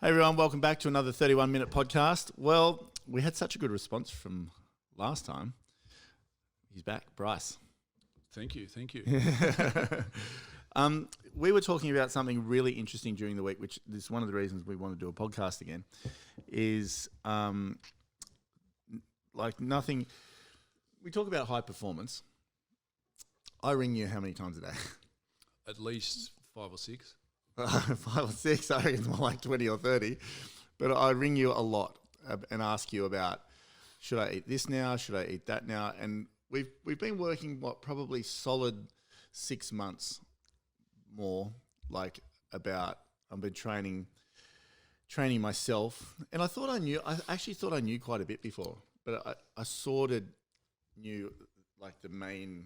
Hey everyone, welcome back to another 31-minute podcast. Well, we had such a good response from last time. He's back, Bryce. Thank you. We were talking about something really interesting during the week, which is one of the reasons we want to do a podcast again, is nothing. We talk about high performance. I ring you how many times a day? At least 5 or 6. 5 or 6, I think it's more like 20 or 30. But I ring you a lot and ask you about, should I eat this now? Should I eat that now? And we've been working, probably solid 6 months more, I've been training myself. And I actually thought I knew quite a bit before, but I sort of knew the main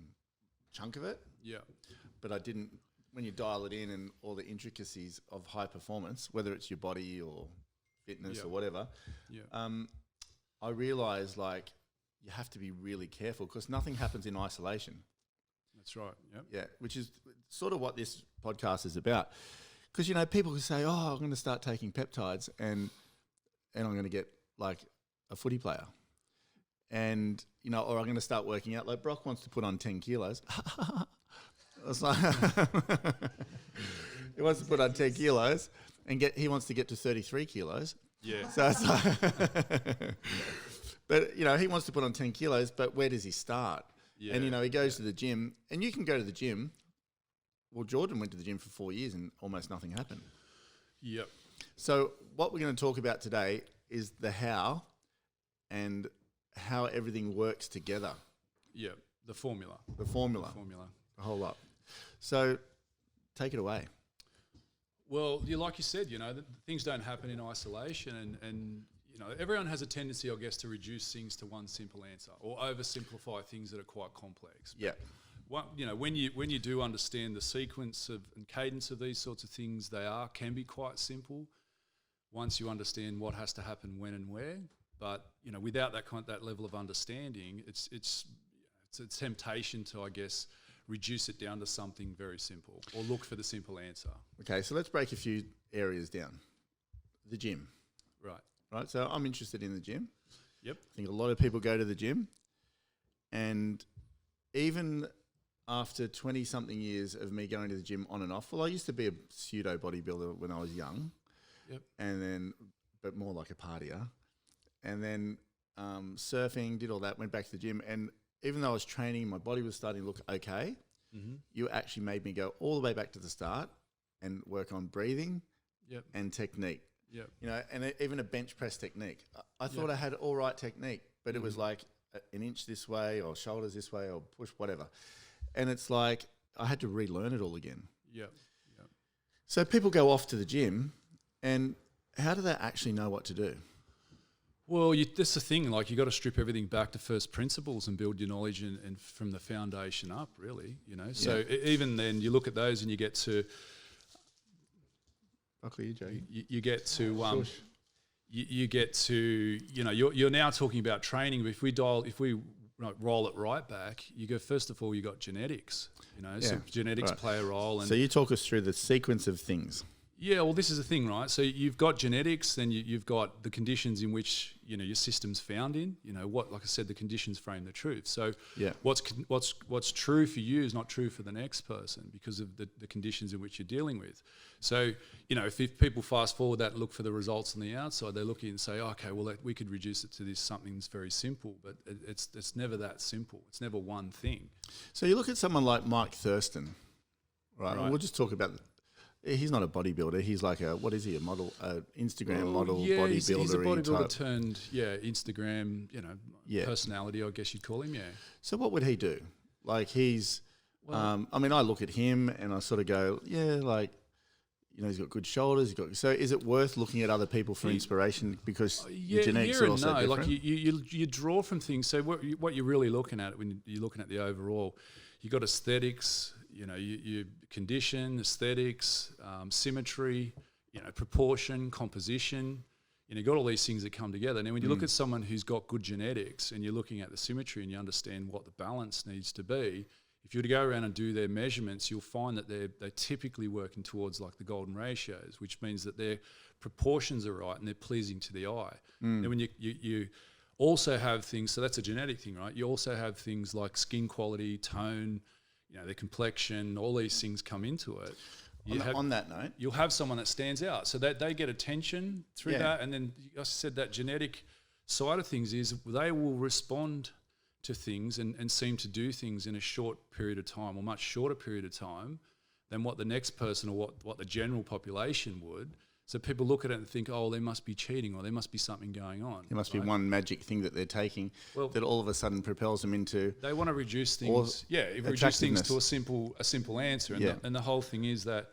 chunk of it. Yeah. But I didn't, when you dial it in and all the intricacies of high performance, whether it's your body or fitness or whatever, I realised you have to be really careful because nothing happens in isolation. That's right. Yep. Yeah, which is sort of what this podcast is about. Because, people can say, oh, I'm going to start taking peptides and I'm going to get a footy player. And, or I'm going to start working out. Like Brock wants to put on 10 kilos. It's like he wants to put on 10 kilos and he wants to get to 33 kilos. Yeah. So it's but, he wants to put on 10 kilos, but where does he start? Yeah. And, he goes to the gym, and you can go to the gym. Well, Jordan went to the gym for 4 years and almost nothing happened. Yep. So what we're going to talk about today is the how and how everything works together. Yep. The formula. The whole lot. So take it away. Well, like you said, things don't happen in isolation and everyone has a tendency, I guess, to reduce things to one simple answer or oversimplify things that are quite complex. Yeah. When you do understand the sequence and cadence of these sorts of things, can be quite simple once you understand what has to happen when and where. But without that level of understanding, it's a temptation to, I guess, reduce it down to something very simple or look for the simple answer. Okay, so let's break a few areas down. The gym. Right. So I'm interested in the gym. Yep. I think a lot of people go to the gym, and even after 20-something years of me going to the gym on and off, well, I used to be a pseudo bodybuilder when I was young. Yep. But more like a partier. And then surfing, did all that, went back to the gym, and even though I was training, my body was starting to look okay. Mm-hmm. You actually made me go all the way back to the start and work on breathing and technique. Yep. And even a bench press technique. I thought I had all right technique, but it was like an inch this way or shoulders this way or push whatever. And it's like I had to relearn it all again. Yep. So people go off to the gym, and how do they actually know what to do? Well, that's the thing. You got to strip everything back to first principles and build your knowledge and from the foundation up, really. So even then, you look at those and you get to. Buckley, you joking? You get to. You get to. You're now talking about training. But if we roll it right back, you go. First of all, you got genetics. So genetics play a role. And so you talk us through the sequence of things. Yeah, well, this is the thing, right? So you've got genetics, then you've got the conditions in which your system's found in. Like I said, the conditions frame the truth. So what's true for you is not true for the next person because of the conditions in which you're dealing with. So if people fast forward that and look for the results on the outside, they look in and say, okay, well, we could reduce it to something that's very simple, but it's never that simple. It's never one thing. So you look at someone like Mike Thurston, right? We'll just talk about. He's not a bodybuilder. He's like what is he? A model, Instagram model, bodybuilder. He's a bodybuilder turned, Instagram, personality, I guess you'd call him, So what would he do? He's, I look at him and I sort of go, he's got good shoulders. So is it worth looking at other people for inspiration because your genetics are also different? You draw from things. So what you're really looking at when you're looking at the overall, you got aesthetics. Your condition, aesthetics, symmetry, proportion, composition. You've got all these things that come together. Now, when you look at someone who's got good genetics and you're looking at the symmetry and you understand what the balance needs to be, if you were to go around and do their measurements, you'll find that they're typically working towards like the golden ratios, which means that their proportions are right and they're pleasing to the eye. And when you also have things, so that's a genetic thing, right? You also have things like skin quality, tone, their complexion, all these things come into it. On that note, you'll have someone that stands out, so that they get attention through that. And then I said that genetic side of things is they will respond to things and seem to do things in a short period of time, or much shorter period of time than what the next person or what the general population would. So people look at it and think, oh, there must be cheating or there must be something going on. There must be one magic thing that they're taking that all of a sudden propels them into. They want to reduce things. Reduce things to a simple answer. And the whole thing is that,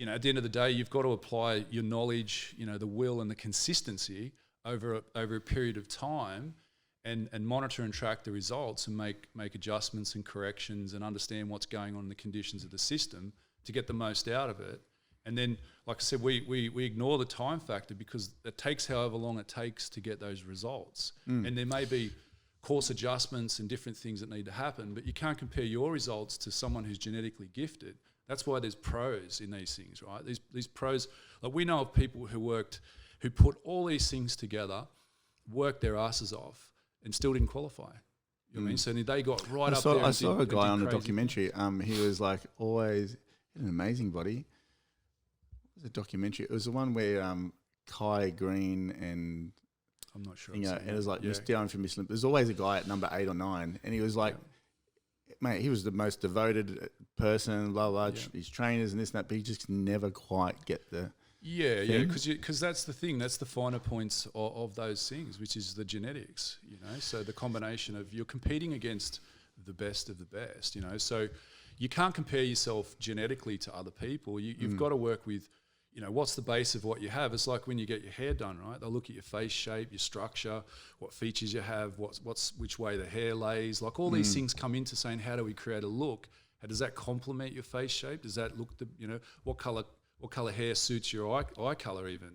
at the end of the day, you've got to apply your knowledge, the will and the consistency over a period of time, and monitor and track the results and make adjustments and corrections and understand what's going on in the conditions of the system to get the most out of it. And then, like I said, we ignore the time factor because it takes however long it takes to get those results. And there may be course adjustments and different things that need to happen, but you can't compare your results to someone who's genetically gifted. That's why there's pros in these things, right? These pros, like we know of people who put all these things together, worked their asses off, and still didn't qualify. You know what I mean? So they got right up there. I saw a guy on a documentary. He was like always had an amazing body. It was a documentary. It was the one where Kai Green and I'm not sure. And it was like Mr. Down for Miss Olympic. There's always a guy at number 8 or 9, and he was like, mate, he was the most devoted person. Blah blah. His trainers and this and that, but he just never quite get the. Because that's the thing. That's the finer points of those things, which is the genetics. So the combination of you're competing against the best of the best. So you can't compare yourself genetically to other people. You've got to work with. What's the base of what you have? It's like when you get your hair done, right? They'll look at your face shape, your structure, what features you have, which way the hair lays. Like all these things come into saying, how do we create a look? How does that complement your face shape? Does that look what color hair suits your eye color even?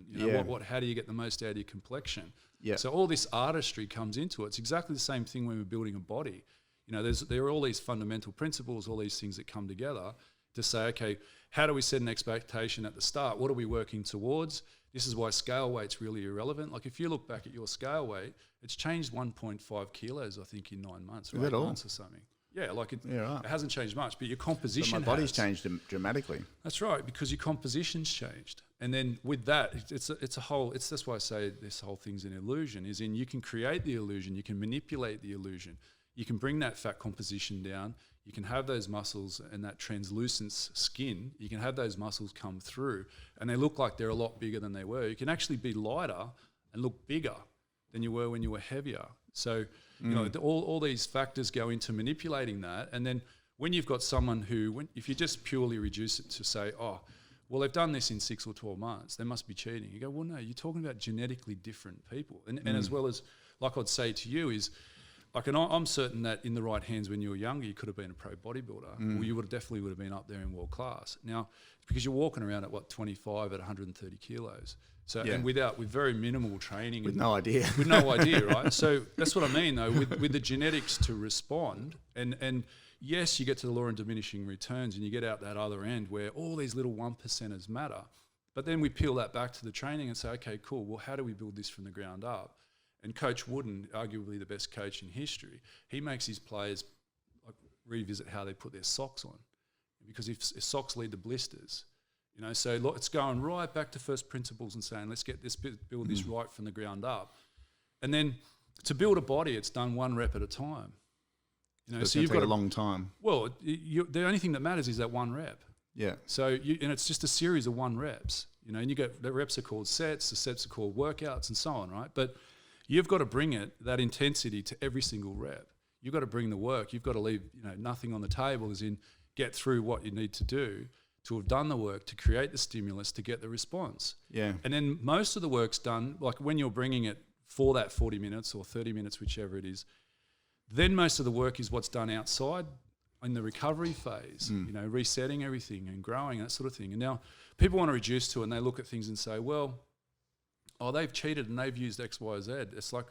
How do you get the most out of your complexion? Yeah. So all this artistry comes into it. It's exactly the same thing when we're building a body. There are all these fundamental principles, all these things that come together to say, okay, how do we set an expectation at the start? What are we working towards? This is why scale weight's really irrelevant. Like if you look back at your scale weight, it's changed 1.5 kilos, I think, in 9 months or 8 months or something. Yeah, it hasn't changed much, but your composition my body's changed dramatically. That's right, because your composition's changed. And then with that, that's why I say this whole thing's an illusion, is in you can create the illusion, you can manipulate the illusion, you can bring that fat composition down, you can have those muscles and that translucent skin, you can have those muscles come through and they look like they're a lot bigger than they were. You can actually be lighter and look bigger than you were when you were heavier. So, all these factors go into manipulating that. And then when you've got someone if you just purely reduce it to say, oh, well, they've done this in 6 or 12 months, they must be cheating. You go, well, no, you're talking about genetically different people. And as well as, like I'd say to you is, I'm certain that in the right hands when you were younger, you could have been a pro bodybuilder. Well, you definitely would have been up there in world class. Now, because you're walking around at 25 at 130 kilos. So and with very minimal training, with no idea, right? So that's what I mean, though, with the genetics to respond, and yes, you get to the law of diminishing returns, and you get out that other end where all these little 1%ers matter. But then we peel that back to the training and say, okay, cool. Well, how do we build this from the ground up? And Coach Wooden, arguably the best coach in history, he makes his players revisit how they put their socks on, because if socks lead to blisters, so it's going right back to first principles and saying, let's get this build this right from the ground up, and then to build a body, it's done 1 rep at a time. So you've got a long time. Well, the only thing that matters is that 1 rep. Yeah. So and it's just a series of 1 reps. And you get the reps are called sets, the sets are called workouts, and so on, right? But you've got to bring that intensity to every single rep. You've got to bring the work. You've got to leave nothing on the table, as in get through what you need to do to have done the work, to create the stimulus, to get the response. Yeah. And then most of the work's done, like when you're bringing it for that 40 minutes or 30 minutes, whichever it is, then most of the work is what's done outside in the recovery phase, resetting everything and growing, that sort of thing. And now people want to reduce to it and they look at things and say, well, they've cheated and they've used X, Y, Z. It's like,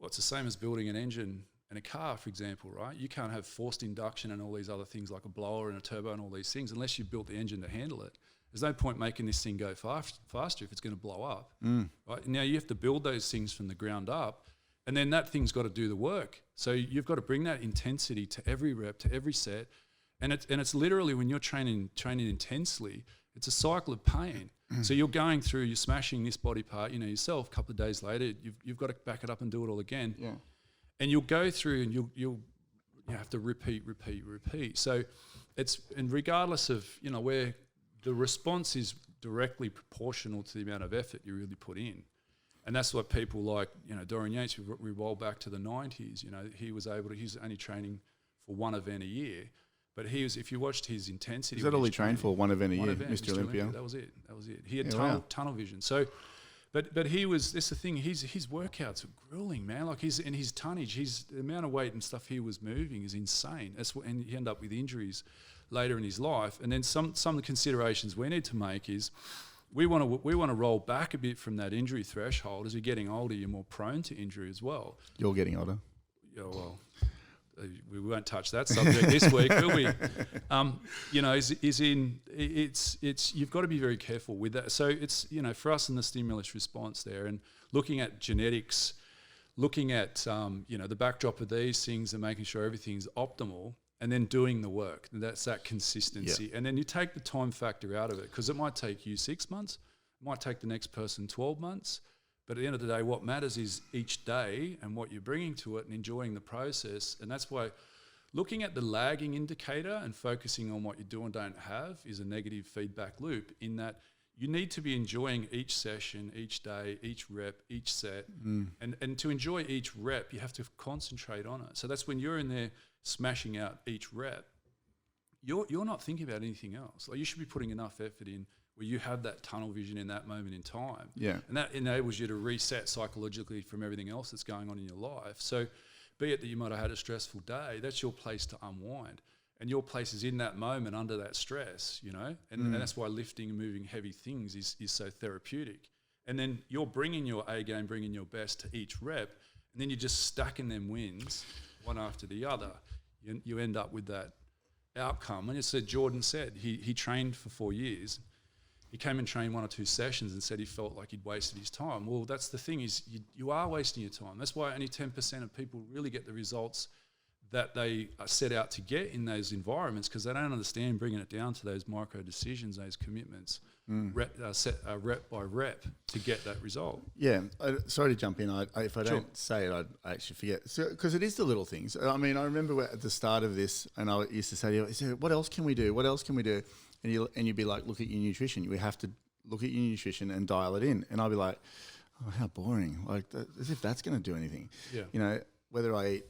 well, it's the same as building an engine And a car, for example, right? You can't have forced induction and all these other things like a blower and a turbo and all these things unless you've built the engine to handle it. There's no point making this thing go faster if it's going to blow up. Right? Now you have to build those things from the ground up, and then that thing's got to do the work. So you've got to bring that intensity to every rep, to every set, and it's literally when you're training intensely, it's a cycle of pain. So you're going through, you're smashing this body part, yourself. A couple of days later, you've got to back it up and do it all again. Yeah. And you'll go through, and you'll have to repeat. So and regardless of where the response is directly proportional to the amount of effort you really put in. And that's what people like, Dorian Yates, we roll back to the 90s, he was he's only training for one event a year, but if you watched his intensity. Is that all he trained for, one event a year, Mr. Olympia? That was it. He had tunnel vision. So, but he was, that's the thing, his workouts are grueling, man. Like his tonnage, the amount of weight and stuff he was moving is insane. And he ended up with injuries later in his life. And then some of the considerations we need to make is we want to roll back a bit from that injury threshold. As you're getting older, you're more prone to injury as well. You're getting older. Yeah, well, we won't touch that subject this week, will we? You've got to be very careful with that. So it's, for us in the stimulus response there, and looking at genetics, looking at the backdrop of these things and making sure everything's optimal, and then doing the work. And that's that consistency. Yeah. And then you take the time factor out of it, because it might take you 6 months, it might take the next person 12 months. But at the end of the day, what matters is each day and what you're bringing to it and enjoying the process. And that's why looking at the lagging indicator and focusing on what you do and don't have is a negative feedback loop, in that you need to be enjoying each session, each day, each rep, each set. And to enjoy each rep, you have to concentrate on it. So that's when you're in there smashing out each rep, you're not thinking about anything else. Like, you should be putting enough effort in where you have that tunnel vision in that moment in time. Yeah. And that enables you to reset psychologically from everything else that's going on in your life. So be it that you might have had a stressful day, that's your place to unwind. And your place is in that moment under that stress, and that's why lifting and moving heavy things is so therapeutic. And then you're bringing your A game, bringing your best to each rep, and then you're just stacking them wins one after the other. You end up with that outcome. And Jordan said, he trained for 4 years. He came and trained 1 or 2 sessions and said he felt like he'd wasted his time. Well, that's the thing, is you are wasting your time. That's why only 10% of people really get the results that they set out to get in those environments, because they don't understand bringing it down to those micro decisions, those commitments, rep by rep, to get that result. Yeah, sorry to jump in. If I don't say it, I actually forget. Because it is the little things. I mean, I remember at the start of this, and I used to say to you, what else can we do? What else can we do? And you'd be like, look at your nutrition. We have to look at your nutrition and dial it in. And I'd be like, oh, how boring. Like, as if that's going to do anything. Yeah. Whether I eat,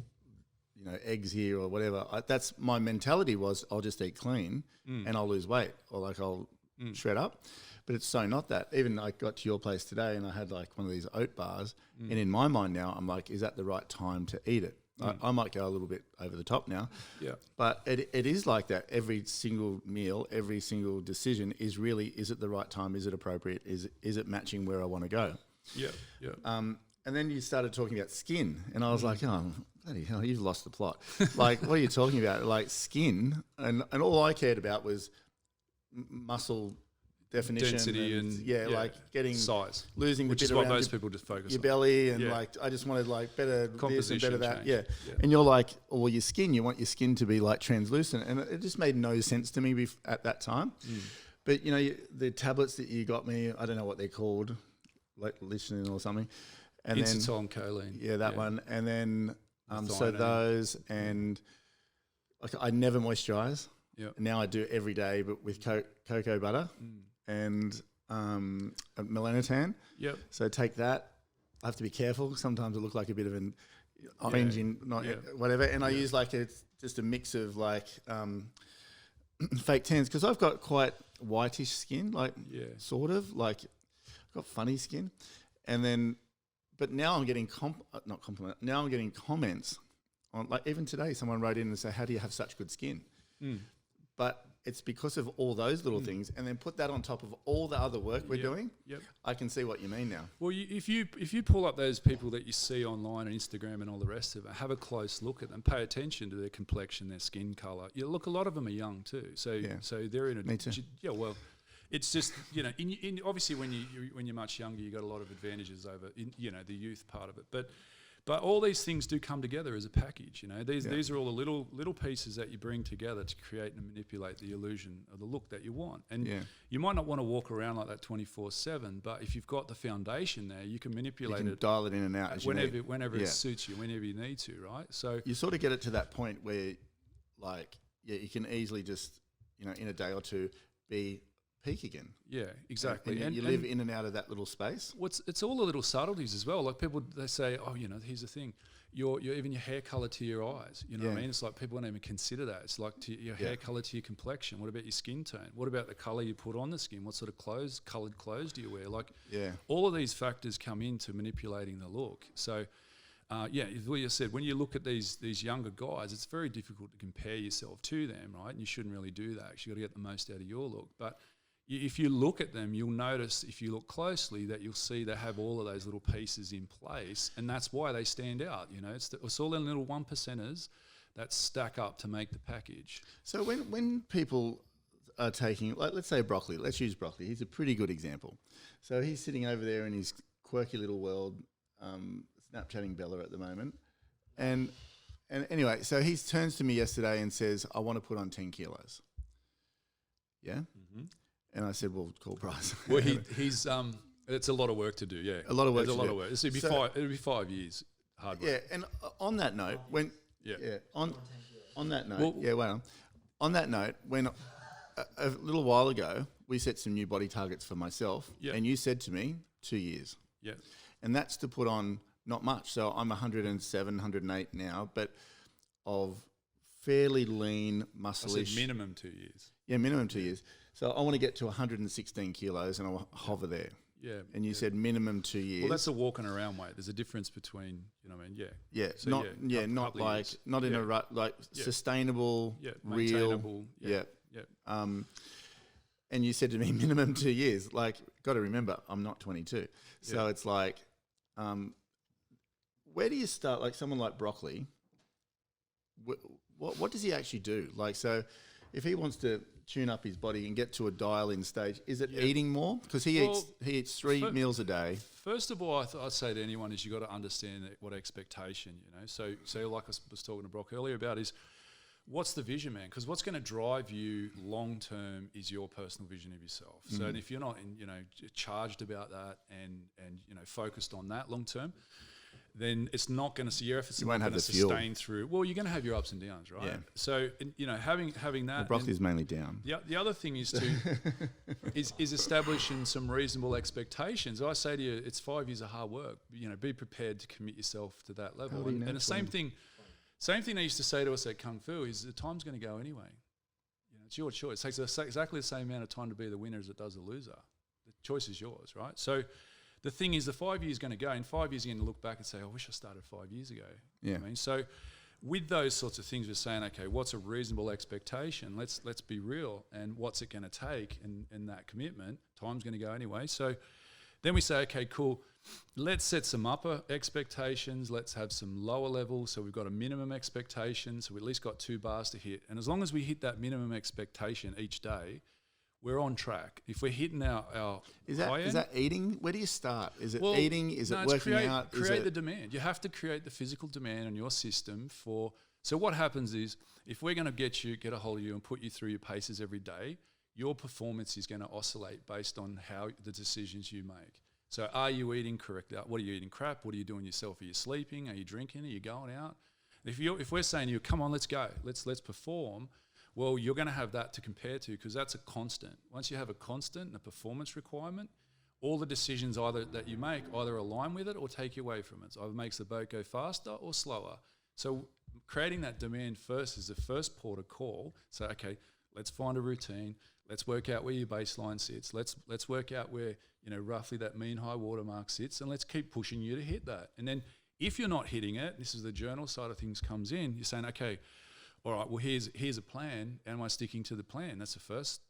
eggs here or whatever, that's my mentality was, I'll just eat clean and I'll lose weight, or like I'll shred up. But it's so not that. Even I got to your place today and I had like one of these oat bars, and in my mind now, I'm like, is that the right time to eat it? I might go a little bit over the top now. Yeah. But it is like that. Every single meal, every single decision is really, is it the right time? Is it appropriate? Is it matching where I want to go? Yeah. Yeah. And then you started talking about skin, and I was like, oh, bloody hell, you've lost the plot. Like, what are you talking about? Like, skin, and all I cared about was muscle definition, density, and like getting size, losing, which the bit is what around most people just focus your on. belly, and like I just wanted like better this and better that. change. Yeah. And you're like, well, your skin, you want your skin to be like translucent, and it just made no sense to me at that time. But the tablets that you got me, I don't know what they're called, like Lichin or something. And Inositol and choline. Yeah, that one. And then so those, and like I never moisturize. Yeah. Now I do every day, but with cocoa butter and melanotan. Yep. So take that. I have to be careful. Sometimes it look like a bit of an orange in whatever. And I use like just a mix of like fake tans, because I've got quite whitish skin, like sort of like I've got funny skin. And then, but now I'm getting now I'm getting comments on, like even today someone wrote in and said, how do you have such good skin? But it's because of all those little things, and then put that on top of all the other work we're doing. Yep. I can see what you mean now. Well, if you pull up those people that you see online on Instagram and all the rest of it, have a close look at them, pay attention to their complexion, their skin color. Look, a lot of them are young too, so they're in a Me too. Yeah, well, it's just in obviously when you're much younger, you got a lot of advantages over the youth part of it, But all these things do come together as a package. These are all the little pieces that you bring together to create and manipulate the illusion of the look that you want. And you might not want to walk around like that 24/7, but if you've got the foundation there, you can manipulate it, dial it in and out as whenever it suits you, whenever you need to, right? So you sort of get it to that point where, you can easily just, in a day or two, be peak again. Yeah, exactly. And you live in and out of that little space. It's all the little subtleties as well. Like people, they say, oh, here's the thing, your even your hair color to your eyes. You know what I mean? It's like people don't even consider that. It's like your hair color to your complexion. What about your skin tone? What about the color you put on the skin? What sort of colored clothes do you wear? Like, all of these factors come into manipulating the look. So, what you said, when you look at these younger guys, it's very difficult to compare yourself to them, right? And you shouldn't really do that. You've got to get the most out of your look. But if you look at them, you'll notice, if you look closely, that you'll see they have all of those little pieces in place, and that's why they stand out. It's all the little 1%ers that stack up to make the package. So when people are taking, let's say broccoli, let's use broccoli. He's a pretty good example. So he's sitting over there in his quirky little world, Snapchatting Bella at the moment, and anyway, so he turns to me yesterday and says, "I want to put on 10 kilos." Yeah. Mm-hmm. And I said, "Well, call Bryce." Well, he's it's a lot of work to do. Yeah, a lot of work. It's a lot of work. It'll be 5 years hard work. Yeah, and on that note, when on that note, on that note, when a little while ago we set some new body targets for myself, and you said to me 2 years. Yeah, and that's to put on not much. So I'm 107, 108 now, but of fairly lean, muscle-ish. Minimum 2 years. Yeah, minimum 2 years. So I want to get to 116 kilos and I'll hover there. Yeah. And you said minimum 2 years. Well, that's a walking around weight. There's a difference between, Yeah. Yeah. So not in a rut, sustainable, real. Yeah. And you said to me minimum 2 years. Like, got to remember, I'm not 22. So it's like, where do you start? Like someone like Broccoli, what does he actually do? Like, so if he wants to tune up his body and get to a dial-in stage, is it eating more? Because he eats 3 meals a day. First of all, I'd say to anyone is you got to understand what expectation, So like I was talking to Brock earlier about is, what's the vision, man? Because what's going to drive you long-term is your personal vision of yourself. Mm-hmm. So and if you're not, charged about that and focused on that long-term, then it's not going to, your efforts are not going to sustain through. Well, you're going to have your ups and downs, right? Yeah. So, having that. The broccoli's mainly down. The other thing is is establishing some reasonable expectations. I say to you, it's 5 years of hard work. Be prepared to commit yourself to that level. And the same thing they used to say to us at Kung Fu is the time's going to go anyway. It's your choice. It takes exactly the same amount of time to be the winner as it does the loser. The choice is yours, right? So the thing is, the 5 years is going to go. In 5 years, you're going to look back and say, I wish I started 5 years ago. Yeah. You know what I mean? So with those sorts of things, we're saying, okay, what's a reasonable expectation? Let's be real. And what's it going to take in that commitment? Time's going to go anyway. So then we say, okay, cool. Let's set some upper expectations. Let's have some lower levels. So we've got a minimum expectation. So we at least got 2 bars to hit. And as long as we hit that minimum expectation each day, we're on track. If we're hitting our is that eating? Where do you start? Is it eating? Is it working out? Create the demand. You have to create the physical demand on your system for. So what happens is, if we're going to get a hold of you and put you through your paces every day, your performance is going to oscillate based on how the decisions you make. So are you eating correctly? What are you eating? Crap? What are you doing yourself? Are you sleeping? Are you drinking? Are you going out? If we're saying to you, come on, let's go, let's perform. Well, you're going to have that to compare to, because that's a constant. Once you have a constant and a performance requirement, all the decisions that you make either align with it or take you away from it. So either makes the boat go faster or slower. So creating that demand first is the first port of call. So, okay, let's find a routine. Let's work out where your baseline sits. Let's work out where, roughly that mean high water mark sits, and let's keep pushing you to hit that. And then if you're not hitting it, this is the journal side of things comes in, you're saying, okay, all right, well, here's a plan. Am I sticking to the plan? That's the first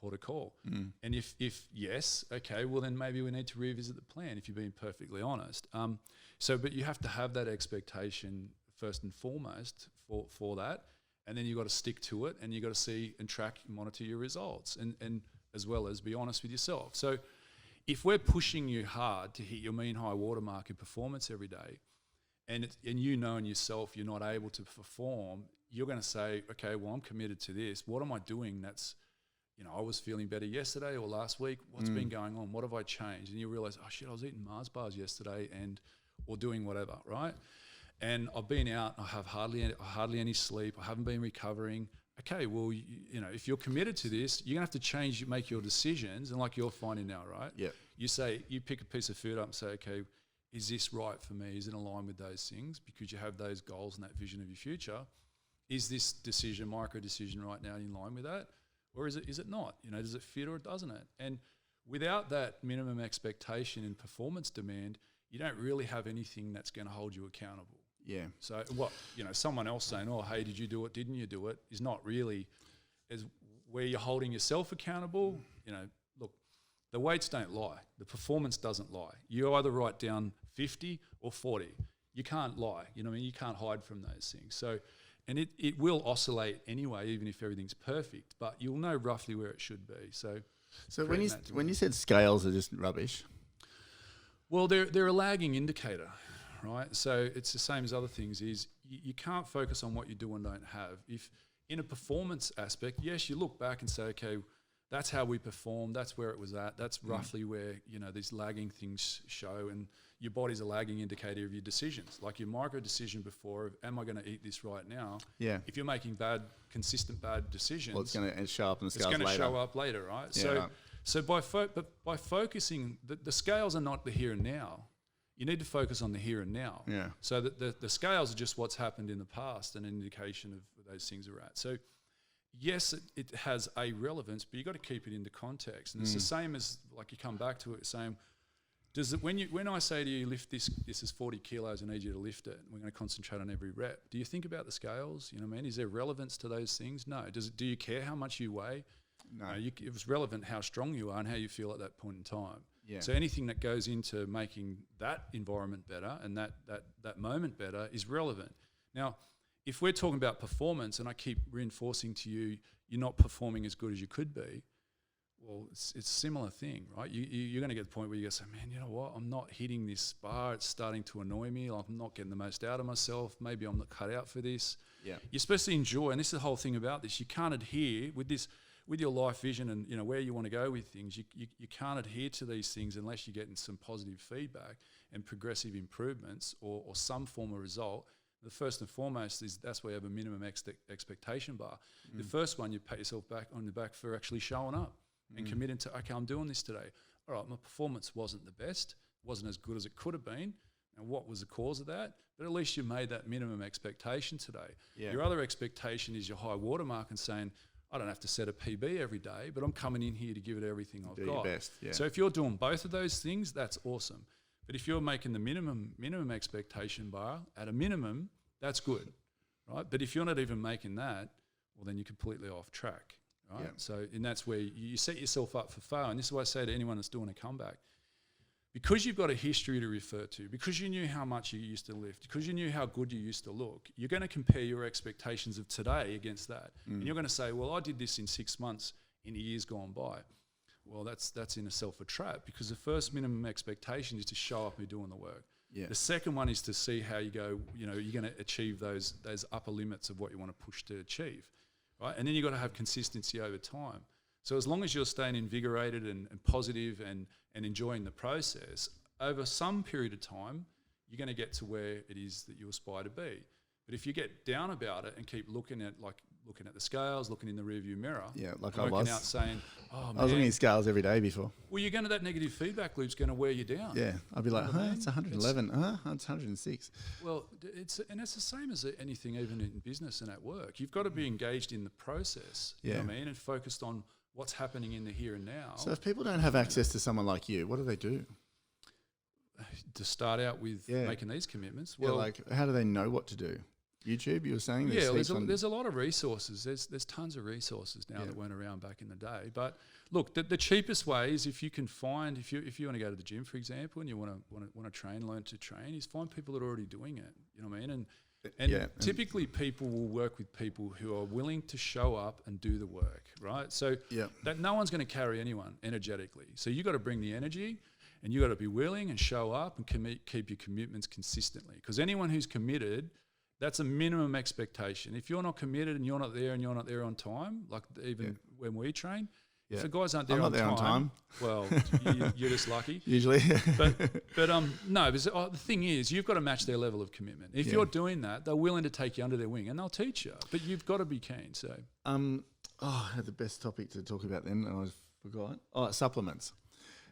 port of call. And if yes, okay, well then maybe we need to revisit the plan if you're being perfectly honest. But you have to have that expectation first and foremost for that, and then you've got to stick to it, and you've got to see and track and monitor your results, and as well as be honest with yourself. So if we're pushing you hard to hit your mean high watermark in performance every day, and you know in yourself you're not able to perform, you're going to say, okay, well, I'm committed to this. What am I doing that's, I was feeling better yesterday or last week. What's been going on? What have I changed? And you realize, oh shit, I was eating Mars bars yesterday or doing whatever, right? And I've been out, I have hardly any sleep. I haven't been recovering. Okay, well, if you're committed to this, you're going to have to make your decisions. And like you're finding now, right? Yeah. You pick a piece of food up and say, okay, is this right for me? Is it in line with those things? Because you have those goals and that vision of your future. Is this micro decision right now in line with that? Or is it not? Does it fit or doesn't it? And without that minimum expectation and performance demand, you don't really have anything that's going to hold you accountable. Yeah. So someone else saying, oh, hey, did you do it? Didn't you do it? Is not really as where you're holding yourself accountable. Look, the weights don't lie. The performance doesn't lie. You either write down 50 or 40. You can't lie. You can't hide from those things. So, and it will oscillate anyway, even if everything's perfect, but you'll know roughly where it should be. So when you said scales are just rubbish, well, they're a lagging indicator, right? So it's the same as other things. Is you can't focus on what you do and don't have. If in a performance aspect, yes, you look back and say, okay, that's how we performed. That's where it was at. That's roughly where these lagging things show, and your body's a lagging indicator of your decisions. Like your micro decision before, of, am I going to eat this right now? Yeah. If you're making consistent bad decisions, well, it's going to show up in the scales later. It's going to show up later, right? Yeah. So by focusing, the scales are not the here and now. You need to focus on the here and now. Yeah. So that the scales are just what's happened in the past, and an indication of where those things are at. So yes, it has a relevance, but you've got to keep it into context. And it's the same as, like, you come back to it saying, when I say to you, lift this is 40 kilos, I need you to lift it, and we're going to concentrate on every rep. Do you think about the scales? Is there relevance to those things? No. Do you care how much you weigh? No. It was relevant how strong you are and how you feel at that point in time. Yeah. So anything that goes into making that environment better and that moment better is relevant. Now, if we're talking about performance and I keep reinforcing to you, you're not performing as good as you could be, well, it's a similar thing, right? You're going to get to the point where you go, say, man, you know what? I'm not hitting this bar. It's starting to annoy me. Like, I'm not getting the most out of myself. Maybe I'm not cut out for this. Yeah. You're supposed to enjoy, and this is the whole thing about this. You can't adhere with your life vision and where you want to go with things. You can't adhere to these things unless you're getting some positive feedback and progressive improvements or some form of result. The first and foremost is that's where you have a minimum expectation bar. The first one, you pat yourself on the back for actually showing up and committing to, okay, I'm doing this today. All right, my performance wasn't the best, wasn't as good as it could have been. And what was the cause of that? But at least you made that minimum expectation today. Yeah. Your other expectation is your high watermark and saying, I don't have to set a PB every day, but I'm coming in here to give it everything I've got. Do your best, yeah. So if you're doing both of those things, that's awesome. But if you're making the minimum expectation bar, at a minimum, that's good, right? But if you're not even making that, well, then you're completely off track, right? Yeah. So, and that's where you set yourself up for fail. And this is what I say to anyone that's doing a comeback. Because you've got a history to refer to, because you knew how much you used to lift, because you knew how good you used to look, you're going to compare your expectations of today against that. And you're going to say, well, I did this in 6 months in the years gone by. Well, that's in itself a trap, because the first minimum expectation is to show up and doing the work. Yeah. The second one is to see how you go, you're going to achieve those upper limits of what you want to push to achieve, right? And then you've got to have consistency over time. So as long as you're staying invigorated and positive and enjoying the process, over some period of time, you're going to get to where it is that you aspire to be. But if you get down about it and keep looking at the scales, looking in the rearview mirror, like I was out saying, "Oh man," I was looking at scales every day before. Well, you're going to that negative feedback loop's going to wear you down. Yeah, I'd be like, it's 111, it's 106. Well, it's the same as anything, even in business and at work. You've got to be engaged in the process. You know what I mean, and focused on what's happening in the here and now. So if people don't have access to someone like you, what do? To start out with making these commitments. Well, how do they know what to do? YouTube, you were saying? There's a lot of resources. There's tons of resources now that weren't around back in the day. But look, the cheapest way is if you can find, if you want to go to the gym, for example, and you want to train, learn to train, is find people that are already doing it. You know what I mean? And typically people will work with people who are willing to show up and do the work, right? So that no one's going to carry anyone energetically. So you got to bring the energy, and you got to be willing and show up and keep your commitments consistently. Because anyone who's committed, that's a minimum expectation. If you're not committed and you're not there on time, like even when we train, if the guys aren't there, on time, well, you're just lucky. Usually. but no, because the thing is, you've got to match their level of commitment. If you're doing that, they're willing to take you under their wing and they'll teach you. But you've got to be keen. So, I had the best topic to talk about then, and I forgot. Oh, supplements.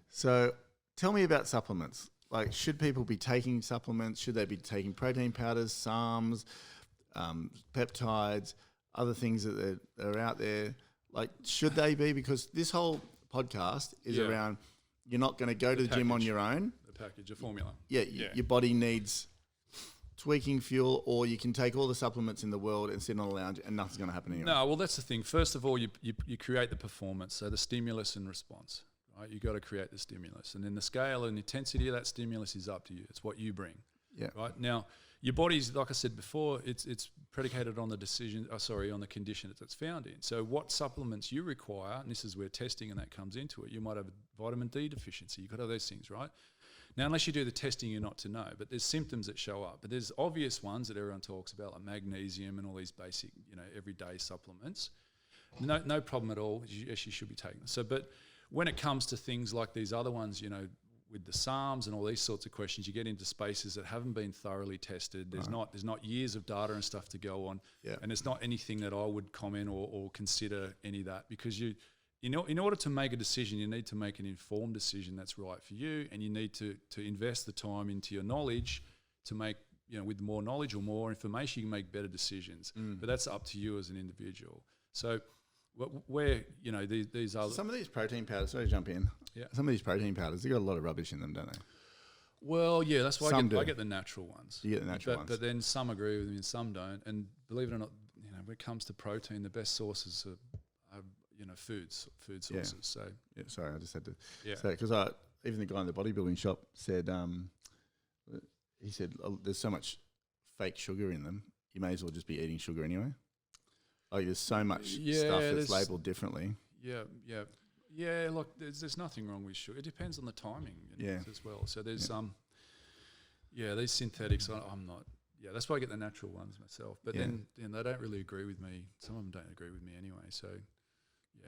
So, tell me about supplements. Like, should people be taking supplements? Should they be taking protein powders, SARMs, peptides, other things that are out there? Like, should they be? Because this whole podcast is around you're not going to go to the gym on your own. The package, a formula. Your body needs tweaking fuel, or you can take all the supplements in the world and sit on a lounge and nothing's going to happen anyway. No, well, that's the thing. First of all, you create the performance, so the stimulus and response. Right? You got to create the stimulus, and then the scale and intensity of that stimulus is up to you. It's what you bring. Yeah. Right now, your body's, like I said before, it's predicated on on the condition that it's found in. So what supplements you require, and this is where testing and that comes into it. You might have a vitamin D deficiency. You've got all those things, right? Now, unless you do the testing, you're not to know. But there's symptoms that show up. But there's obvious ones that everyone talks about, like magnesium and all these basic, everyday supplements. No problem at all. You actually should be taking them. So, but when it comes to things like these other ones, with the SARMs and all these sorts of questions, you get into spaces that haven't been thoroughly tested. There's not years of data and stuff to go on, and it's not anything that I would comment or consider any of that, because in order to make a decision, you need to make an informed decision that's right for you, and you need to invest the time into your knowledge to make, with more knowledge or more information, you can make better decisions. But that's up to you as an individual. So where, these other... Some of these protein powders, sorry to jump in. Yeah. Some of these protein powders, they've got a lot of rubbish in them, don't they? Well, yeah, that's why I get the natural ones. You get the natural ones. But then some agree with me and some don't. And believe it or not, when it comes to protein, the best sources are food sources. So sorry, I just had to say, because even the guy in the bodybuilding shop said, he said, there's so much fake sugar in them, you may as well just be eating sugar anyway. Like, there's so much stuff that's labelled differently. Yeah, look, there's nothing wrong with sugar. It depends on the timing as well. So there's these synthetics, I'm not. Yeah, that's why I get the natural ones myself. But then they don't really agree with me. Some of them don't agree with me anyway. So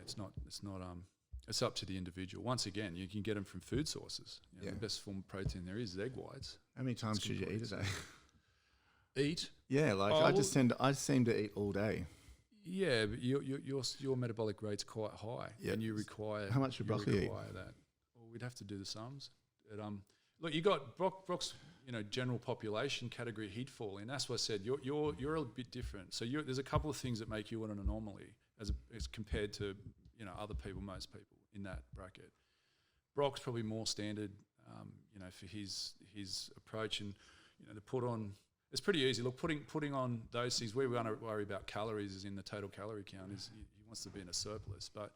it's up to the individual. Once again, you can get them from food sources. The best form of protein there is egg whites. How many times should you eat a day? Eat? Yeah, like I seem to eat all day. Yeah, but your metabolic rate's quite high, and you require... How much should broccoli eat? That. Well, we'd have to do the sums. But, look, you got Brock's general population category he'd fall in. That's what I said. You're a bit different. So there's a couple of things that make you an anomaly as compared to other people, most people in that bracket. Brock's probably more standard, for his approach, and to put on. It's pretty easy. Look, putting on those things, where we want to worry about calories is in the total calorie count. Is he wants to be in a surplus, but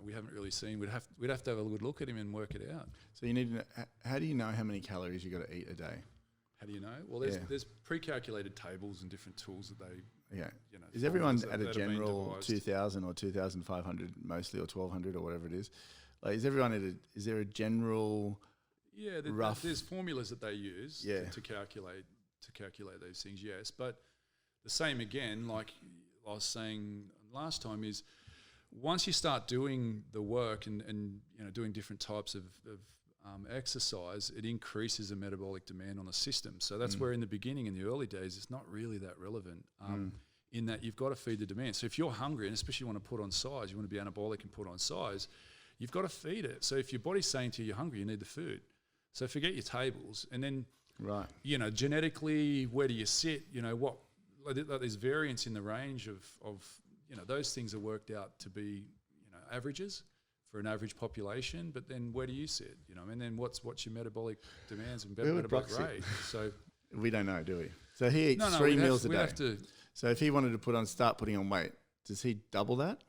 we haven't really seen. We'd have to have a good look at him and work it out. So you need to know, how do you know how many calories you got to eat a day? How do you know? Well, there's pre-calculated tables and different tools that they. Yeah. Is everyone at a general 2,000 or 2,500 mostly, or 1,200 or whatever it is? Like, is everyone is there a general? Yeah, there's formulas that they use to calculate those things, yes. But the same again, like I was saying last time, is once you start doing the work and doing different types of exercise, it increases the metabolic demand on the system. So that's where in the beginning, in the early days, it's not really that relevant in that you've got to feed the demand. So if you're hungry, and especially you want to put on size, you want to be anabolic and put on size, you've got to feed it. So if your body's saying to you you're hungry, you need the food. So forget your tables. And then genetically, where do you sit? There's variance in the range of those things are worked out to be averages for an average population. But then where do you sit? And then what's your metabolic demands and metabolic rate? So we don't know, do we? So he eats No, 3 meals a we'd day. have to So if he wanted to start putting on weight, does he double that?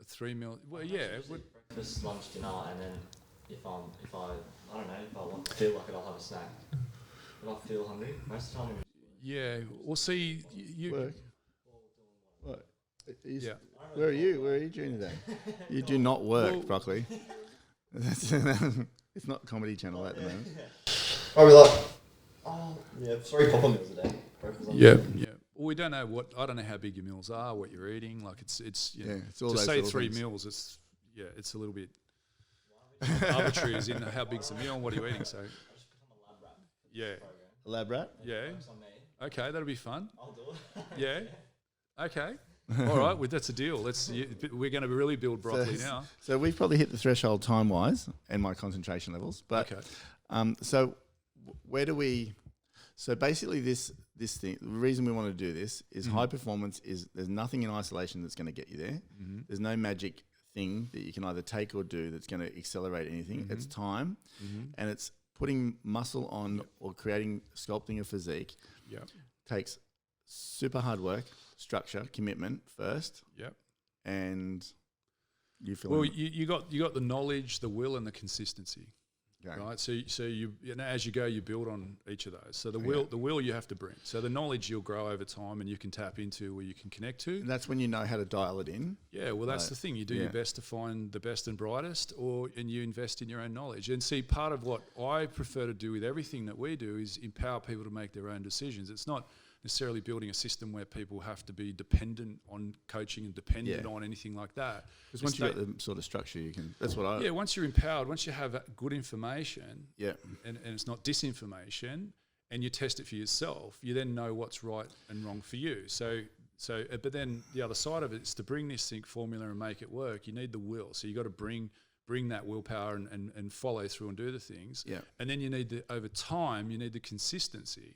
3 meal. Well, yeah. It would, Breakfast, lunch, dinner, and then if I don't know, if I want to feel like it, I'll have a snack. If I feel hungry, most of the time. yeah. Well, see, you. Work. What? Yeah. Where are you? Where are you during the day? You do not work, Well- Broccoli. It's not Comedy Channel at the moment. Probably like, oh, yeah, 3 proper meals a day. Breakfast, lunch, Yeah. dinner. Yeah. Well, we don't know I don't know how big your meals are, what you're eating. Like it's you know, Yeah, it's all to those say little 3 things. meals. It's a little bit arbitrary as in how big's the meal and what are you eating. So yeah, A lab rat? yeah. Works on me. Okay, that'll be fun. I'll do it. Yeah. Okay. All right. Well, that's a deal. We're going to really build Broccoli now. So we've probably hit the threshold time-wise and my concentration levels. But Okay. so where do we? So basically, this thing. The reason we want to do this is high performance. There's nothing in isolation that's going to get you there. Mm-hmm. There's no magic thing that you can either take or do that's going to accelerate anything. It's time, and it's putting muscle on or sculpting a physique. Yeah. Takes super hard work, structure, commitment first, Yep. and you feel. Well, you got the knowledge, the will, and the consistency. okay. Right, so you know, as you go, you build on each of those. So the will you have to bring. So the knowledge you'll grow over time, and you can tap into, where you can connect to. And that's when you know how to dial it in. Yeah, well, that's Right. the thing. You do Yeah. your best to find the best and brightest, and you invest in your own knowledge. And see, part of what I prefer to do with everything that we do is empower people to make their own decisions. It's not necessarily building a system where people have to be dependent on coaching and dependent on anything like that. Because once you've got the sort of structure, you can. That's what I. Yeah, once you're empowered, once you have good information, Yeah. and it's not disinformation, and you test it for yourself, you then know what's right and wrong for you. But then the other side of it is to bring this sync formula and make it work. You need the will. So you got to bring that willpower and follow through and do the things. Yeah. And then you need over time, you need the consistency.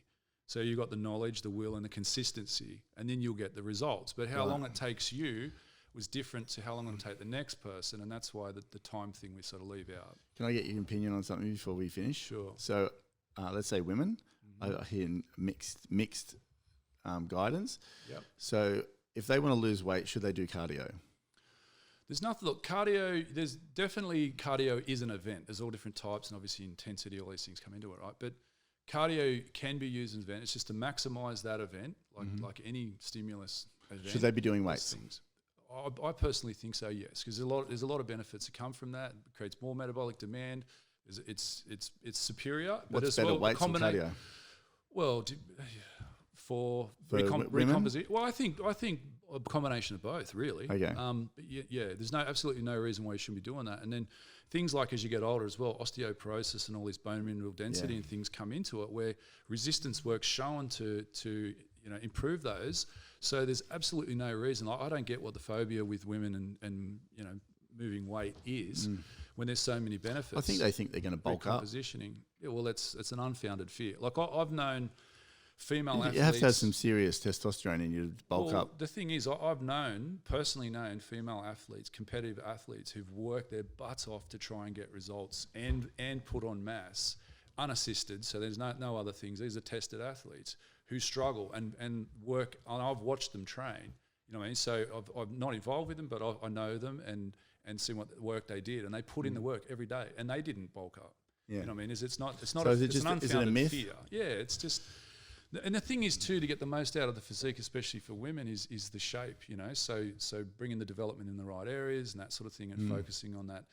So you've got the knowledge, the will, and the consistency, and then you'll get the results. But how long it takes you was different to how long it'll take the next person, and that's why the time thing we sort of leave out. Can I get your opinion on something before we finish? Sure. So, let's say women. I hear mixed guidance. Yep. So, if they want to lose weight, should they do cardio? There's nothing. Look, cardio. There's definitely cardio is an event. There's all different types, and obviously intensity. All these things come into it, right? But cardio can be used as an event. It's just to maximise that event, like any stimulus event. Should they be doing weights? Things. I personally think so. Yes, because there's a lot of benefits that come from that. It creates more metabolic demand. It's superior. What's but as better, well, weights or cardio? Well, for women? recomposition. Well, I think a combination of both, really. Okay. But yeah, there's absolutely no reason why you shouldn't be doing that. And then things like as you get older as well, osteoporosis and all this bone mineral density and things come into it, where resistance work's shown to improve those. So there's absolutely no reason. I don't get what the phobia with women and moving weight is when there's so many benefits. I think they think they're going to bulk up. Recompositioning. Yeah, well, it's an unfounded fear. Like I've known female athletes. You have to have some serious testosterone in you to bulk up. The thing is, I've personally known female athletes, competitive athletes, who've worked their butts off to try and get results and put on mass, unassisted. So there's no other things. These are tested athletes who struggle and work. And I've watched them train. You know what I mean? So I'm not involved with them, but I know them and see what work they did, and they put in the work every day, and they didn't bulk up. Yeah. You know what I mean? It's not. So an is it a unfounded myth? fear. Yeah, it's just. And the thing is too, to get the most out of the physique, especially for women, is the shape. So bringing the development in the right areas and that sort of thing, and focusing on that.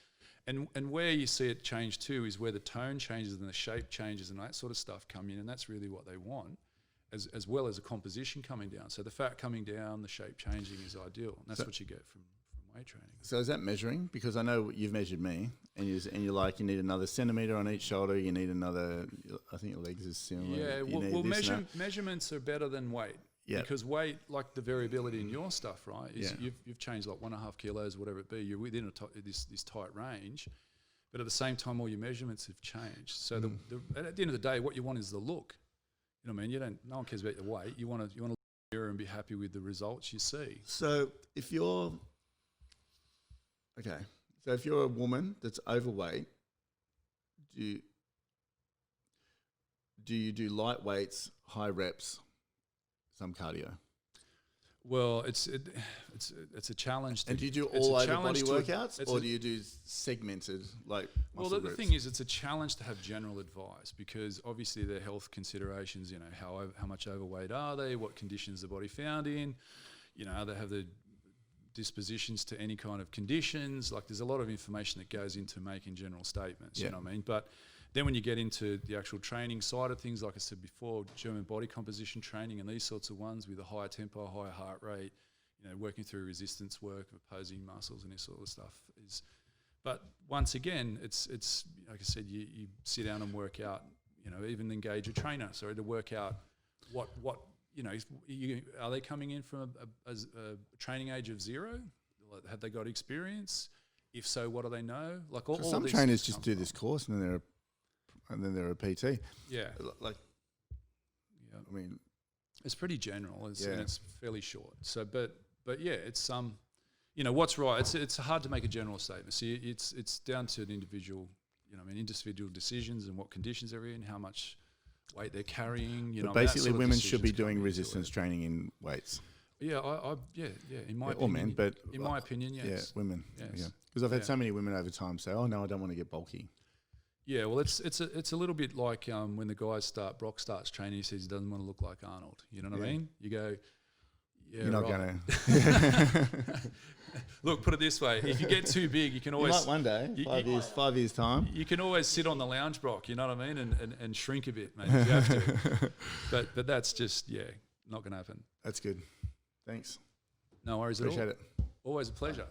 And where you see it change too is where the tone changes and the shape changes and that sort of stuff come in, and that's really what they want, as well as a composition coming down. So the fat coming down, the shape changing is ideal, and that's what you get from weight training. So is that measuring? Because I know you've measured me, and you're like, you need another centimetre on each shoulder. You need another. I think your legs is similar. Yeah, measurements are better than weight. Yeah. Because weight, like the variability in your stuff, right? Is you've changed like 1.5 kilos, whatever it be. You're within this tight range, but at the same time, all your measurements have changed. So at the end of the day, what you want is the look. You know what I mean? No one cares about the weight. You want to look in the mirror and be happy with the results you see. So if you're a woman that's overweight, do do you do light weights, high reps, some cardio? Well, it's a challenge. And do you do all over body workouts, or do you do segmented like muscle Well, the groups? thing is, it's a challenge to have general advice because obviously their health considerations. You know, how much overweight are they? What conditions the body found in? You know, they have the dispositions to any kind of conditions. Like, there's a lot of information that goes into making general statements. You know what I mean? But then when you get into the actual training side of things, like I said before, German body composition training and these sorts of ones with a higher tempo, higher heart rate, you know, working through resistance work, opposing muscles and this sort of stuff is. But once again, it's like I said, you sit down and work out, you know, even engage a trainer, to work out what you know, are they coming in from a training age of 0? Have they got experience? If so, what do they know? Like all some trainers just do this course and then they're a PT. Yeah. Like, I mean, it's pretty general. And it's fairly short. So, but yeah, it's you know, what's right. It's hard to make a general statement. See, it's down to an individual. You know, I mean, individual decisions and what conditions they're in, how much weight they're carrying. You know, basically, women should be doing resistance training in weights. Yeah, in my opinion, or men, but in my opinion, yes. Yeah, women. Yes. Because I've had so many women over time say, "Oh no, I don't want to get bulky." Yeah, well, it's a little bit like when the guys Brock starts training, he says he doesn't want to look like Arnold. You know what I mean? You go, yeah, you're not right. gonna. Look, put it this way: if you get too big, you can always. You might one day, 5 years time. You can always sit on the lounge, Brock. You know what I mean, and shrink a bit, mate. If you have to. but that's just not going to happen. That's good. Thanks. No worries Appreciate at all. it. Always a pleasure.